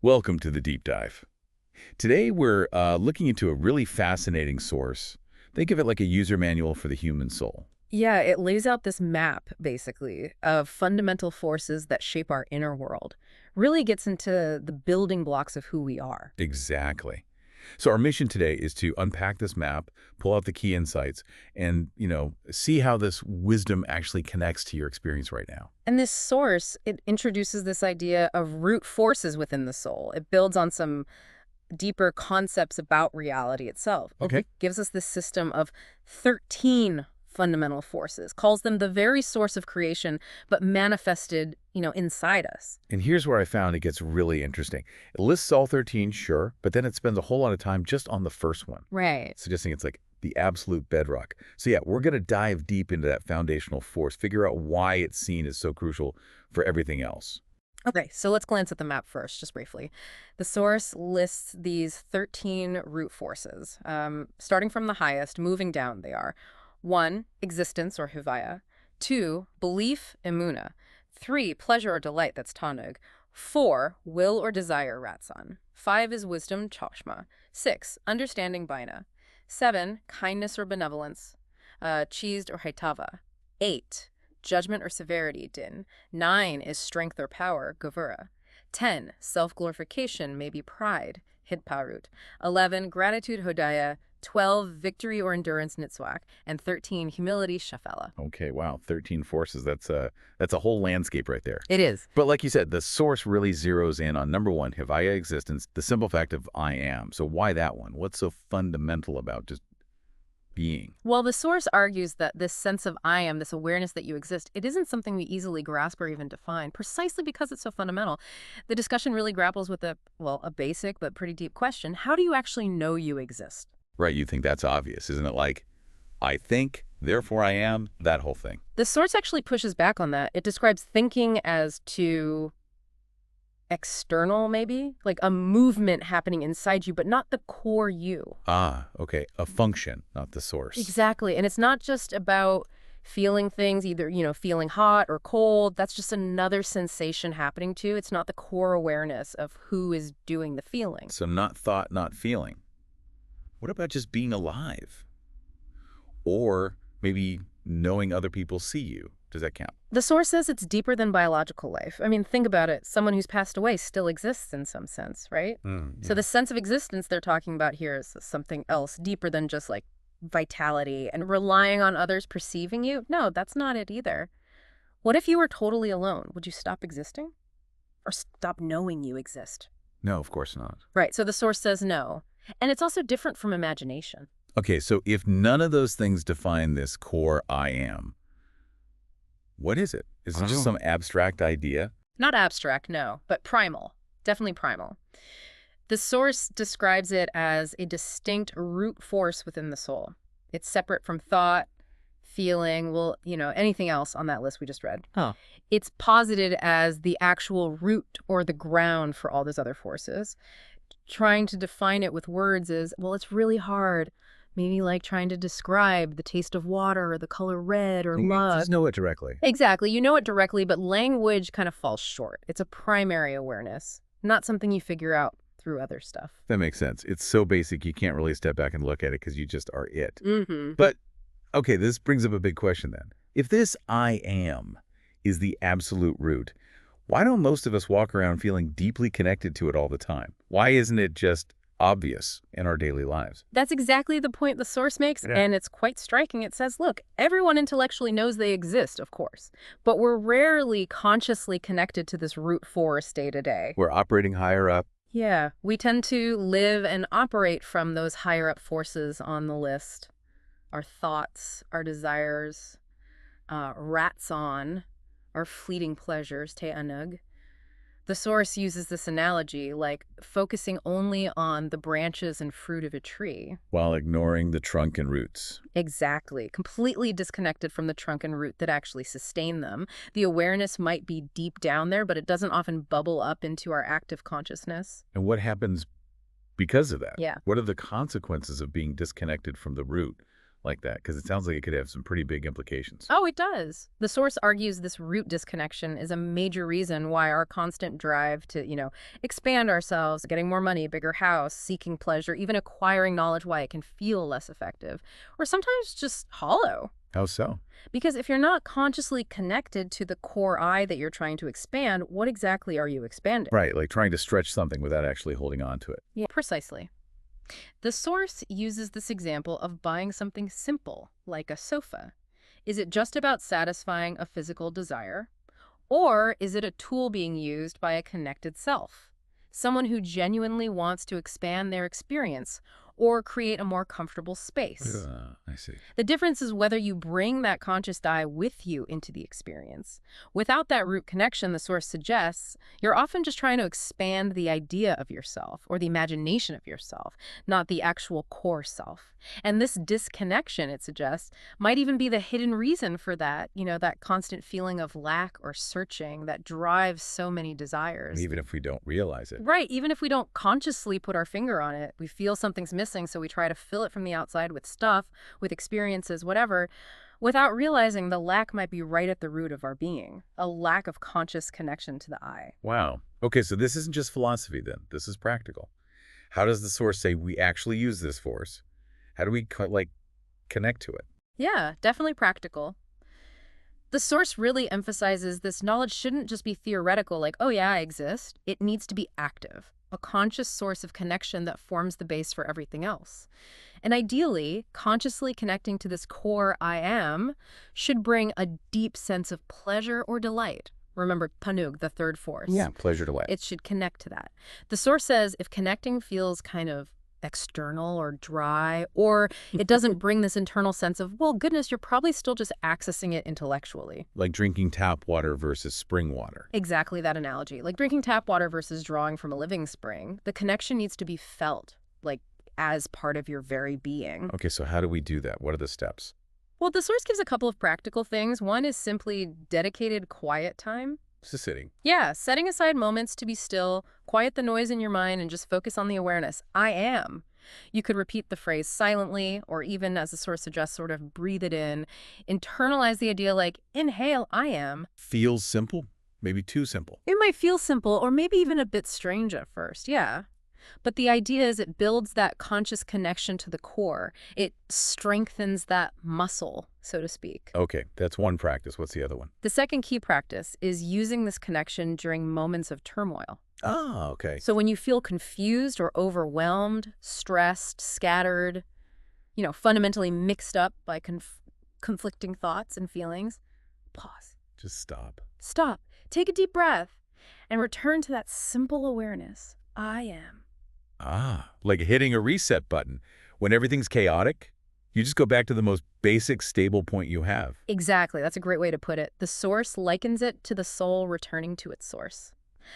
Welcome to the deep dive. Today we're looking into a really fascinating source. Think of it like a user manual for the human soul. Yeah, it lays out this map, basically, of fundamental forces that shape our inner world. Really gets into the building blocks of who we are. Exactly. So our mission today is to unpack this map, pull out the key insights, and, see how this wisdom actually connects to your experience right now. And this source, it introduces this idea of root forces within the soul. It builds on some deeper concepts about reality itself. Okay. It gives us this system of 13 fundamental forces, calls them the very source of creation, but manifested, inside us. And here's where I found it gets really interesting. It lists all 13, sure, but then it spends a whole lot of time just on the first one, Right. suggesting it's like the absolute bedrock. So yeah, we're going to dive deep into that foundational force, figure out why it's seen as so crucial for everything else. Okay, so let's glance at the map first, just briefly. The source lists these 13 root forces, starting from the highest, moving down they are. 1, existence or huvaya. 2, belief, emuna. 3, pleasure or delight, that's tanug. 4, will or desire, ratsan. 5 is wisdom, chashma. 6, understanding, baina. 7, kindness or benevolence, cheesed or haitava. 8, judgment or severity, din. 9 is strength or power, gavura. 10, self-glorification, maybe pride, hitparut. 11, gratitude, hodaya. 12, victory or endurance, nitzwak. And 13, humility, shafela. Okay, wow, 13 forces. That's a whole landscape right there. It is. But like you said, the source really zeroes in on number one, Hivaya existence, the simple fact of I am. So why that one? What's so fundamental about just being? Well, the source argues that this sense of I am, this awareness that you exist, it isn't something we easily grasp or even define, precisely because it's so fundamental. The discussion really grapples with a basic but pretty deep question. How do you actually know you exist? Right, you think that's obvious, isn't it? Like, I think, therefore I am, that whole thing. The source actually pushes back on that. It describes thinking as too external, maybe, like a movement happening inside you, but not the core you. Ah, okay, a function, not the source. Exactly. And it's not just about feeling things, either, feeling hot or cold. That's just another sensation happening too. It's not the core awareness of who is doing the feeling. So not thought, not feeling. What about just being alive? Or maybe knowing other people see you. Does that count? The source says it's deeper than biological life. I mean, think about it. Someone who's passed away still exists in some sense, right? Yeah. So the sense of existence they're talking about here is something else, deeper than just like vitality and relying on others perceiving you. No, that's not it either. What if you were totally alone? Would you stop existing? Or stop knowing you exist? No, of course not. Right, so the source says no. And it's also different from imagination. Okay, so if none of those things define this core I am, what is it? Is it just some abstract idea? Not abstract, no, but primal. Definitely primal. The source describes it as a distinct root force within the soul. It's separate from thought, feeling, anything else on that list we just read. Huh. It's posited as the actual root or the ground for all those other forces. Trying to define it with words is, it's really hard. Maybe like trying to describe the taste of water or the color red or love. Just know it directly. Exactly. You know it directly, but language kind of falls short. It's a primary awareness, not something you figure out through other stuff. That makes sense. It's so basic you can't really step back and look at it because you just are it. Mm-hmm. But, okay, this brings up a big question then. If this I am is the absolute root, why don't most of us walk around feeling deeply connected to it all the time? Why isn't it just obvious in our daily lives? That's exactly the point the source makes, and it's quite striking. It says, look, everyone intellectually knows they exist, of course, but we're rarely consciously connected to this root force day to day. We're operating higher up. Yeah, we tend to live and operate from those higher up forces on the list. Our thoughts, our desires, ratsan, our fleeting pleasures, te anug. The source uses this analogy, like focusing only on the branches and fruit of a tree. While ignoring the trunk and roots. Exactly. Completely disconnected from the trunk and root that actually sustain them. The awareness might be deep down there, but it doesn't often bubble up into our active consciousness. And what happens because of that? Yeah. What are the consequences of being disconnected from the root? like that? Because it sounds like it could have some pretty big implications. Oh, it does. The source argues this root disconnection is a major reason why our constant drive to, expand ourselves, getting more money, bigger house, seeking pleasure, even acquiring knowledge, why it can feel less effective, or sometimes just hollow. How so? Because if you're not consciously connected to the core I that you're trying to expand, what exactly are you expanding? Right, like trying to stretch something without actually holding on to it. Yeah, precisely. The source uses this example of buying something simple, like a sofa. Is it just about satisfying a physical desire? Or is it a tool being used by a connected self? Someone who genuinely wants to expand their experience or create a more comfortable space. I see. The difference is whether you bring that conscious I with you into the experience. Without that root connection, the source suggests, you're often just trying to expand the idea of yourself or the imagination of yourself, not the actual core self. And this disconnection, it suggests, might even be the hidden reason for that, that constant feeling of lack or searching that drives so many desires. Even if we don't realize it. Right. Even if we don't consciously put our finger on it, we feel something's missing, so we try to fill it from the outside with stuff, with experiences, whatever, without realizing the lack might be right at the root of our being, a lack of conscious connection to the I. Wow. Okay, so this isn't just philosophy then. This is practical. How does the source say we actually use this force? How do we, connect to it? Yeah, definitely practical. The source really emphasizes this knowledge shouldn't just be theoretical, like, oh yeah, I exist. It needs to be active, a conscious source of connection that forms the base for everything else. And ideally, consciously connecting to this core I am should bring a deep sense of pleasure or delight. Remember, tanug, the third force. Yeah, pleasure delight. It should connect to that. The source says if connecting feels kind of external or dry, or it doesn't bring this internal sense of, well, goodness, you're probably still just accessing it intellectually. Like drinking tap water versus spring water. Exactly that analogy. Like drinking tap water versus drawing from a living spring. The connection needs to be felt, like as part of your very being. Okay, so how do we do that? What are the steps? Well, the source gives a couple of practical things. One is simply dedicated quiet time. Just sitting. Yeah, setting aside moments to be still, quiet the noise in your mind, and just focus on the awareness. I am. You could repeat the phrase silently, or even, as the source suggests, sort of breathe it in. Internalize the idea like, inhale, I am. Feels simple? Maybe too simple. It might feel simple, or maybe even a bit strange at first, yeah. But the idea is it builds that conscious connection to the core. It strengthens that muscle, so to speak. Okay, that's one practice. What's the other one? The second key practice is using this connection during moments of turmoil. Oh, okay. So when you feel confused or overwhelmed, stressed, scattered, fundamentally mixed up by conflicting thoughts and feelings, pause. Just stop. Stop. Take a deep breath and return to that simple awareness. I am. Ah, like hitting a reset button. When everything's chaotic, you just go back to the most basic, stable point you have. Exactly. That's a great way to put it. The source likens it to the soul returning to its source.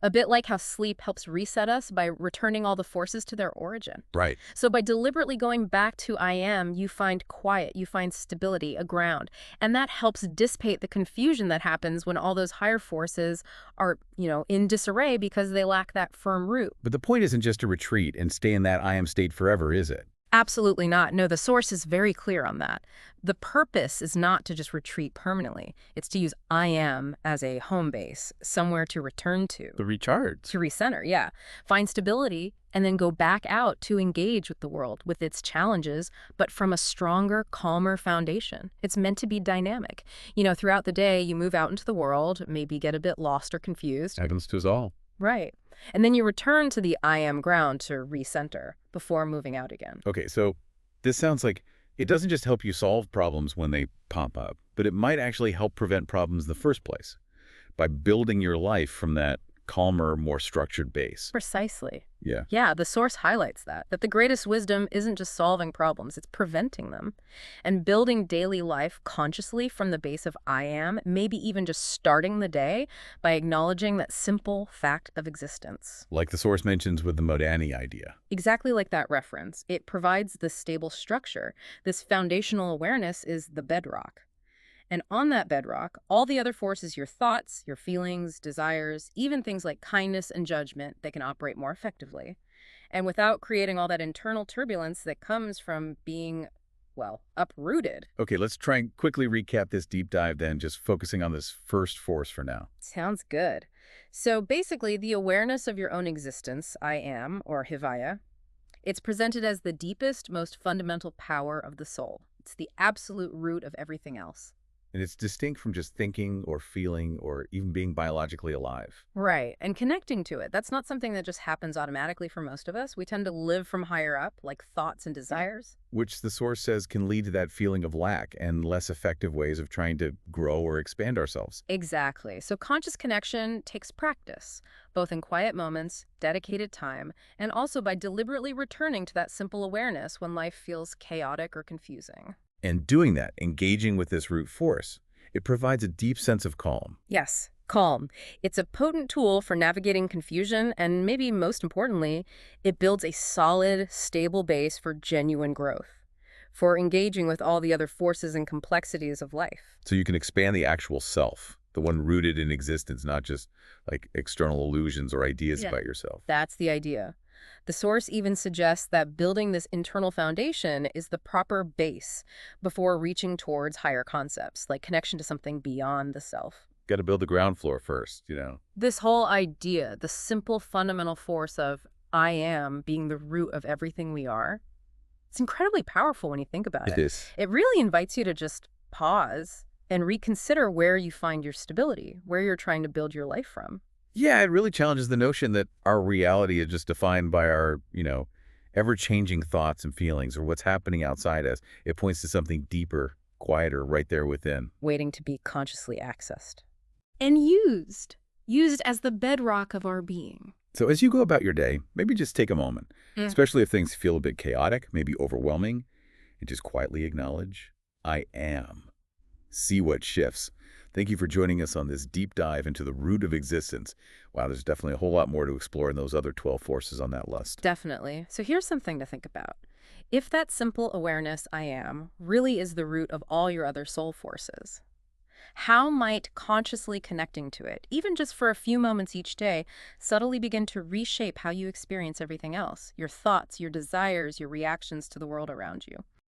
A bit like how sleep helps reset us by returning all the forces to their origin. Right. So by deliberately going back to I am, you find quiet, you find stability, a ground. And that helps dissipate the confusion that happens when all those higher forces are, in disarray because they lack that firm root. But the point isn't just to retreat and stay in that I am state forever, is it? Absolutely not. No, the source is very clear on that. The purpose is not to just retreat permanently. It's to use I am as a home base, somewhere to return to. The recharge. To recenter, yeah. Find stability and then go back out to engage with the world, with its challenges, but from a stronger, calmer foundation. It's meant to be dynamic. Throughout the day, you move out into the world, maybe get a bit lost or confused. Happens to us all. Right. And then you return to the I am ground to recenter before moving out again. Okay, so this sounds like it doesn't just help you solve problems when they pop up, but it might actually help prevent problems in the first place by building your life from that calmer, more structured base. Precisely. Yeah. Yeah, the source highlights that the greatest wisdom isn't just solving problems, it's preventing them. And building daily life consciously from the base of I am, maybe even just starting the day by acknowledging that simple fact of existence. Like the source mentions with the Modani idea. Exactly like that reference. It provides this stable structure. This foundational awareness is the bedrock. And on that bedrock, all the other forces, your thoughts, your feelings, desires, even things like kindness and judgment, they can operate more effectively. And without creating all that internal turbulence that comes from being well, uprooted. Okay, let's try and quickly recap this deep dive then, just focusing on this first force for now. Sounds good. So basically, the awareness of your own existence, I am, or hivaya, it's presented as the deepest, most fundamental power of the soul. It's the absolute root of everything else. And it's distinct from just thinking or feeling or even being biologically alive. Right, and connecting to it. That's not something that just happens automatically for most of us. We tend to live from higher up, like thoughts and desires. Which the source says can lead to that feeling of lack and less effective ways of trying to grow or expand ourselves. Exactly. So conscious connection takes practice, both in quiet moments, dedicated time, and also by deliberately returning to that simple awareness when life feels chaotic or confusing. And doing that, engaging with this root force, it provides a deep sense of calm. Yes, calm. It's a potent tool for navigating confusion, and maybe most importantly, it builds a solid, stable base for genuine growth, for engaging with all the other forces and complexities of life. So you can expand the actual self, the one rooted in existence, not just like external illusions or ideas Yeah. about yourself. That's the idea. The source even suggests that building this internal foundation is the proper base before reaching towards higher concepts, like connection to something beyond the self. Got to build the ground floor first. This whole idea, the simple fundamental force of I am being the root of everything we are, it's incredibly powerful when you think about It it. is. It really invites you to just pause and reconsider where you find your stability, where you're trying to build your life from. Yeah, it really challenges the notion that our reality is just defined by our ever-changing thoughts and feelings or what's happening outside us. It points to something deeper, quieter, right there within. Waiting to be consciously accessed. And used as the bedrock of our being. So as you go about your day, maybe just take a moment, Mm. especially if things feel a bit chaotic, maybe overwhelming, and just quietly acknowledge, I am. See what shifts. Thank you for joining us on this deep dive into the root of existence. Wow, there's definitely a whole lot more to explore in those other 12 forces on that list. Definitely. So here's something to think about. If that simple awareness, I am, really is the root of all your other soul forces, how might consciously connecting to it, even just for a few moments each day, subtly begin to reshape how you experience everything else, your thoughts, your desires, your reactions to the world around you?